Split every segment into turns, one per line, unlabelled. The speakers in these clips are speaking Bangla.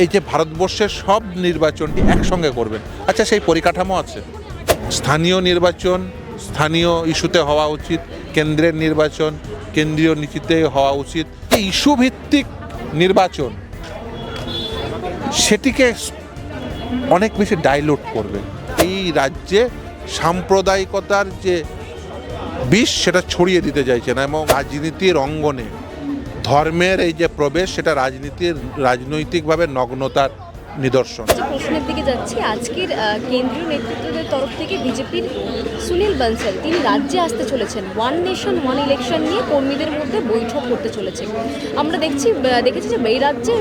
এই যে ভারতবর্ষের সব নির্বাচনটি একসঙ্গে করবেন, আচ্ছা সেই পরিকাঠামো আছে? স্থানীয় নির্বাচন স্থানীয় ইস্যুতে হওয়া উচিত, কেন্দ্রের নির্বাচন কেন্দ্রীয় নীতিতে হওয়া উচিত। এই ইস্যু ভিত্তিক নির্বাচন সেটিকে অনেক বেশি ডাইলুট করবে। এই রাজ্যে সাম্প্রদায়িকতার যে বিষ সেটা ছড়িয়ে দিতে চাইছেন, এবং রাজনীতির অঙ্গনে ধর্মের এই যে প্রবেশ সেটা রাজনৈতিকভাবে নগ্নতার নিদর্শন।
প্রশ্নের দিকে যাচ্ছি। আজকের কেন্দ্রীয় নেতৃত্বের তরফ থেকে বিজেপির সুনীল বানসাল তিনি রাজ্যে আসতে চলেছেন, ওয়ান নেশন ওয়ান ইলেকশন নিয়ে কর্মীদের মধ্যে বৈঠক করতে চলেছে। আমরা দেখেছি যে এই রাজ্যে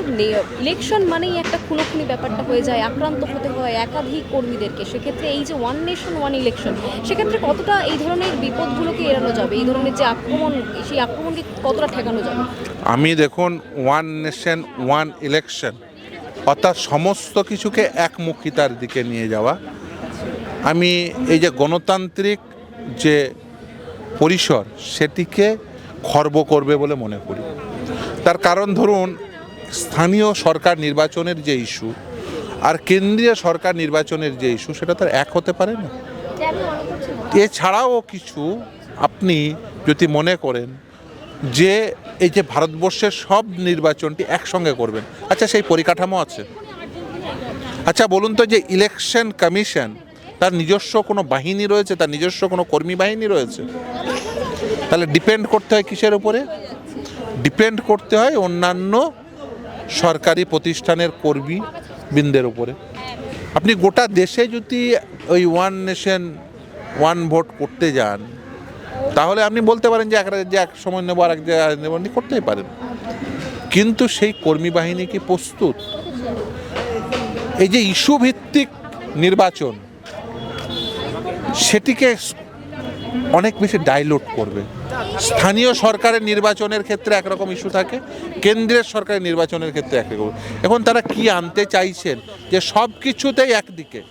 ইলেকশন মানেই একটা খুনোখুনি ব্যাপারটা হয়ে যায়, আক্রান্ত হতে হয় একাধিক কর্মীদেরকে। সেক্ষেত্রে এই যে ওয়ান নেশন ওয়ান ইলেকশন, সেক্ষেত্রে কতটা এই ধরনের বিপদগুলোকে এড়ানো যাবে, এই ধরনের যে আক্রমণ সেই আক্রমণকে কতটা ঠেকানো যাবে?
আমি দেখুন, ওয়ান নেশন ওয়ান ইলেকশন অর্থাৎ সমস্ত কিছুকে একমুখিতার দিকে নিয়ে যাওয়া, আমি এই যে গণতান্ত্রিক যে পরিসর সেটিকে খর্ব করবে বলে মনে করি। তার কারণ ধরুন, স্থানীয় সরকার নির্বাচনের যে ইস্যু আর কেন্দ্রীয় সরকার নির্বাচনের যে ইস্যু সেটা তার এক হতে পারে না। এছাড়াও কিছু আপনি যদি মনে করেন যে এই যে ভারতবর্ষের সব নির্বাচনটি একসঙ্গে করবেন, আচ্ছা সেই পরিকাঠামো আছে? আচ্ছা বলুন তো, যে ইলেকশন কমিশন তার নিজস্ব কোনো বাহিনী রয়েছে, তার নিজস্ব কোনো কর্মী বাহিনী রয়েছে? তাহলে ডিপেন্ড করতে হয় কিসের উপরে? ডিপেন্ড করতে হয় অন্যান্য সরকারি প্রতিষ্ঠানের কর্মীবৃন্দের উপরে। আপনি গোটা দেশে যদি ওই ওয়ান নেশন ওয়ান ভোট করতে যান, তাহলে আপনি বলতে পারেন যে এক সময় নেব আর এক জায়গায় নেব, আপনি করতেই পারেন, কিন্তু সেই কর্মী বাহিনী কি প্রস্তুত? এই যে ইস্যু ভিত্তিক নির্বাচন সেটিকে অনেক বেশি ডাইলুট করবে। স্থানীয় সরকারের নির্বাচনের ক্ষেত্রে একরকম ইস্যু থাকে, কেন্দ্রের সরকারের নির্বাচনের ক্ষেত্রে একরকম। এখন তারা কি আনতে চাইছেন যে সব কিছুতেই একদিকে,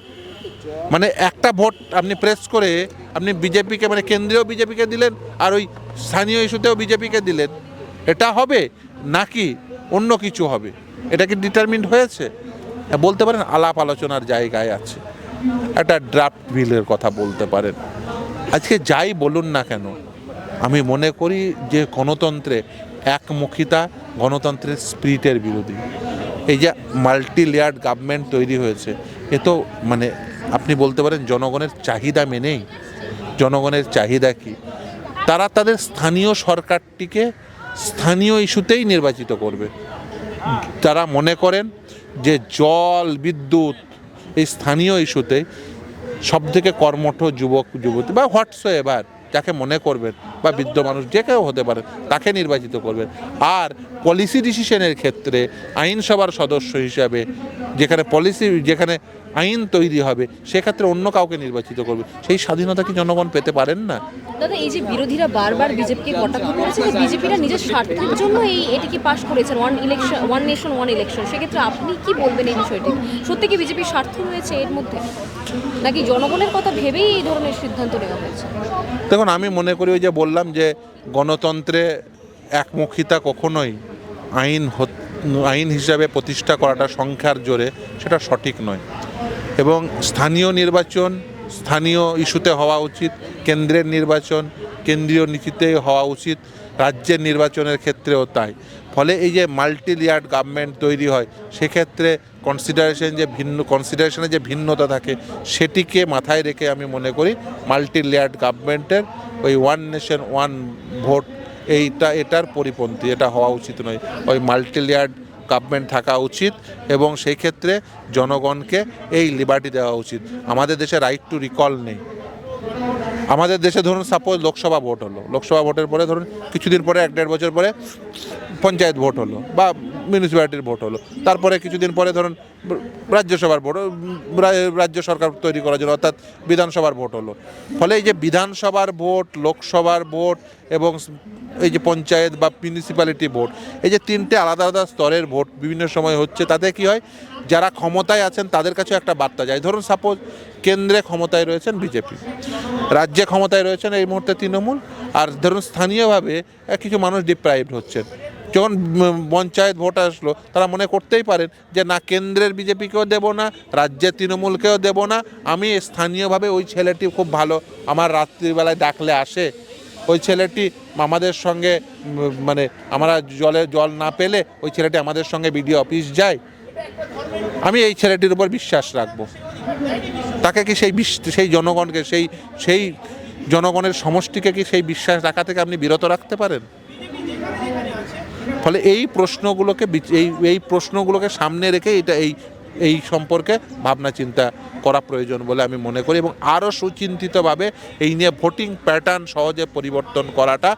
মানে একটা ভোট আপনি প্রেস করে আপনি বিজেপিকে, মানে কেন্দ্রীয় বিজেপিকে দিলেন আর ওই স্থানীয় ইস্যুতেও বিজেপিকে দিলেন, এটা হবে নাকি অন্য কিছু হবে? এটা কি ডিটারমিন্ড হয়েছে? বলতে পারেন আলাপ আলোচনার জায়গায় আছে, একটা ড্রাফট বিলের কথা বলতে পারেন। আজকে যাই বলুন না কেন, আমি মনে করি যে গণতন্ত্রে একমুখিতা গণতন্ত্রের স্পিরিটের বিরোধী। এই যে মাল্টি লেয়ার্ড গভর্নমেন্ট তৈরি হয়েছে, এ তো মানে আপনি বলতে পারেন জনগণের চাহিদা মেনেই। জনগণের চাহিদা কি? তারা তাদের স্থানীয় সরকারটিকে স্থানীয় ইস্যুতেই নির্বাচিত করবে। তারা মনে করেন যে জল বিদ্যুৎ এই স্থানীয় ইস্যুতে সবথেকে কর্মঠ যুবক যুবতী বা হোয়াটসঅ্যাভার যাকে মনে করবেন, বা বৃদ্ধ মানুষ যে কেউ হতে পারে, তাকে নির্বাচিত করবেন। আর পলিসি ডিসিশনের ক্ষেত্রে আইনসভার সদস্য হিসাবে যেখানে আইন তৈরি হবে সেক্ষেত্রে অন্য কাউকে নির্বাচিত করবে। সেই স্বাধীনতা কি জনগণ পেতে পারেন না?
দাদা, এই যে বিরোধীরা বারবার বিজেপিকে কটাক্ষ করেছে যে বিজেপিরা নিজের স্বার্থের জন্য এটিকে পাশ করেছেন, ওয়ান নেশন ওয়ান ইলেকশন, সেক্ষেত্রে আপনি কি বলবেন এই বিষয়টি? সত্যি কি বিজেপির স্বার্থ রয়েছে এর মধ্যে, নাকি জনগণের কথা ভেবেই এই ধরনের সিদ্ধান্ত নেওয়া হয়েছে?
দেখুন, আমি মনে করি ওই যে বললাম যে গণতন্ত্রে একমুখিতা কখনোই আইন হিসাবে প্রতিষ্ঠা করাটা সংখ্যার জোরে সেটা সঠিক নয়। এবং স্থানীয় নির্বাচন স্থানীয় ইস্যুতে হওয়া উচিত, কেন্দ্রের নির্বাচন কেন্দ্রীয় নীতিতে হওয়া উচিত, রাজ্যের নির্বাচনের ক্ষেত্রেও তাই। ফলে এই যে মাল্টি লেয়ার্ড গভর্নমেন্ট তৈরি হয়, সেক্ষেত্রে কনসিডারেশনে যে ভিন্নতা থাকে সেটিকে মাথায় রেখে আমি মনে করি মাল্টি লেয়ার্ড গভর্নমেন্টের ওই ওয়ান নেশন ওয়ান ভোট এটার পরিপন্থী, এটা হওয়া উচিত নয়। ওই মাল্টি লেয়ার্ড গভর্নমেন্ট থাকা উচিত, এবং সেই ক্ষেত্রে জনগণকে এই লিবার্টি দেওয়া উচিত। আমাদের দেশে রাইট টু রিকল নেই। আমাদের দেশে ধরুন সাপোজ লোকসভা ভোট হলো, লোকসভা ভোটের পরে ধরুন কিছুদিন পরে 1-1.5 বছর পরে পঞ্চায়েত ভোট হলো বা মিউনিসিপ্যালিটির ভোট হলো, তারপরে কিছুদিন পরে ধরুন রাজ্যসভার ভোট, রাজ্য সরকার তৈরি করার জন্য অর্থাৎ বিধানসভার ভোট হলো। ফলে এই যে বিধানসভার ভোট, লোকসভার ভোট এবং এই যে পঞ্চায়েত বা মিউনিসিপ্যালিটি ভোট, এই যে তিনটে আলাদা আলাদা স্তরের ভোট বিভিন্ন সময় হচ্ছে, তাতে কি হয়, যারা ক্ষমতায় আছেন তাদের কাছেও একটা বার্তা যায়। ধরুন সাপোজ কেন্দ্রে ক্ষমতায় রয়েছেন বিজেপি, রাজ্যে ক্ষমতায় রয়েছেন এই মুহূর্তে তৃণমূল, আর ধরুন স্থানীয়ভাবে কিছু মানুষ ডিপ্রাইভড হচ্ছেন, যখন পঞ্চায়েত ভোট আসলো তারা মনে করতেই পারেন যে না, কেন্দ্রের বিজেপিকেও দেব না, রাজ্যের তৃণমূলকেও দেব না, আমি স্থানীয়ভাবে ওই ছেলেটি খুব ভালো, আমার রাত্রিবেলায় ডাকলে আসে, ওই ছেলেটি আমাদের সঙ্গে মানে আমরা জল না পেলে ওই ছেলেটি আমাদের সঙ্গে বিডিও অফিস যায়, আমি এই ছেলেটির উপর বিশ্বাস রাখবো। তাকে কি সেই জনগণকে সেই জনগণের সমষ্টিকে কি সেই বিশ্বাস রাখা থেকে আপনি বিরত রাখতে পারেন? ফলে এই প্রশ্নগুলোকে সামনে রেখে এই সম্পর্কে ভাবনা চিন্তা করা প্রয়োজন বলে আমি মনে করি, এবং আরও সুচিন্তিতভাবে এই নিয়ে ভোটিং প্যাটার্ন সহজে পরিবর্তন করাটা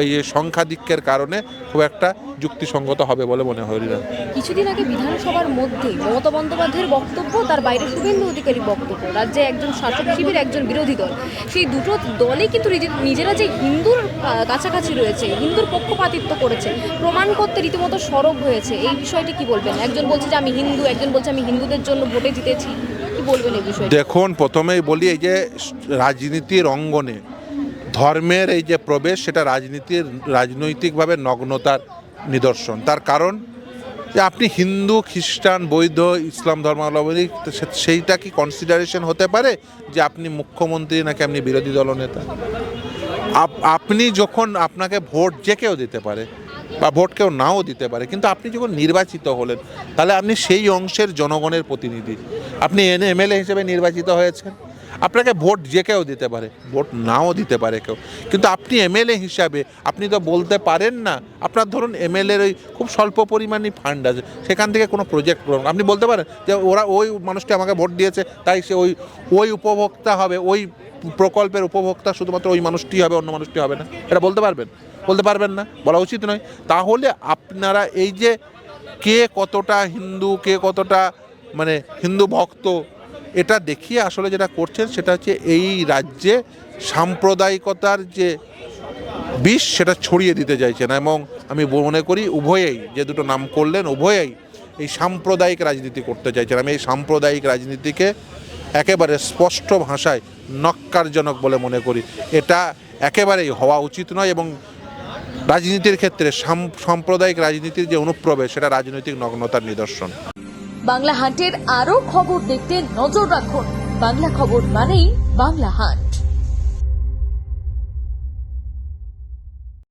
এই সংখ্যাধিক্যের কারণে খুব একটা যুক্তিসঙ্গত হবে বলে মনে হয় না।
কিছুদিন আগে বিধানসভার মধ্যে মমতা বন্দ্যোপাধ্যায়ের বক্তব্য, তার বাইরে শুভেন্দু অধিকারীর বক্তব্য, রাজ্যে একজন শাসক শিবির, একজন বিরোধী দল, সেই দুটো দলই কিন্তু নিজেরা যে হিন্দুর কাছাকাছি রয়েছে, হিন্দুর পক্ষপাতিত্ব করেছে প্রমাণ করতে রীতিমতো সরব হয়েছে। এই বিষয়টি কি বলবেন? একজন বলছে যে আমি হিন্দু, একজন বলছে আমি হিন্দুদের জন্য ভোটে জিতেছি, কি বলবেন এই বিষয়ে?
দেখুন, প্রথমেই বলি, এই যে রাজনীতির অঙ্গনে ধর্মের এই যে প্রবেশ, সেটা রাজনৈতিকভাবে নগ্নতার নিদর্শন। তার কারণ যে আপনি হিন্দু, খ্রিস্টান, বৌদ্ধ, ইসলাম ধর্মাবলম্বী, সেইটা কি কনসিডারেশন হতে পারে যে আপনি মুখ্যমন্ত্রী নাকি আপনি বিরোধী দলনেতা? আপনি যখন, আপনাকে ভোট যে কেউ দিতে পারে বা ভোট কেউ নাও দিতে পারে, কিন্তু আপনি যখন নির্বাচিত হলেন তাহলে আপনি সেই অংশের জনগণের প্রতিনিধি, আপনি এমএলএ হিসেবে নির্বাচিত হয়েছেন। আপনাকে ভোট যে কেউ দিতে পারে, ভোট নাও দিতে পারে কেউ, কিন্তু আপনি এমএলএ হিসাবে আপনি তো বলতে পারেন না, আপনার ধরুন এমএলএর ওই খুব স্বল্প পরিমাণই ফান্ড আছে, সেখান থেকে কোনো প্রজেক্ট আপনি বলতে পারেন যে ওই মানুষটি আমাকে ভোট দিয়েছে তাই সে ওই উপভোক্তা হবে, ওই প্রকল্পের উপভোক্তা শুধুমাত্র ওই মানুষটি হবে, অন্য মানুষটি হবে না, এটা বলতে পারবেন না, বলা উচিত নয়। তাহলে আপনারা এই যে কে কতটা হিন্দু, কে কতটা মানে হিন্দু ভক্ত, এটা দেখিয়ে আসলে যেটা করছেন সেটা হচ্ছে এই রাজ্যে সাম্প্রদায়িকতার যে বিষ সেটা ছড়িয়ে দিতে চাইছেন। এবং আমি মনে করি উভয়েই, যে দুটো নাম করলেন, উভয়েই এই সাম্প্রদায়িক রাজনীতি করতে চাইছেন। আমি এই সাম্প্রদায়িক রাজনীতিকে একেবারে স্পষ্ট ভাষায় নক্কারজনক বলে মনে করি। এটা একেবারেই হওয়া উচিত নয়, এবং রাজনীতির ক্ষেত্রে সাম্প্রদায়িক রাজনীতির যে অনুপ্রবেশ, সেটা রাজনৈতিক নগ্নতার নিদর্শন।
বাংলা হাটের আরো খবর দেখতে নজর রাখুন। বাংলা খবর মানেই বাংলা হাট।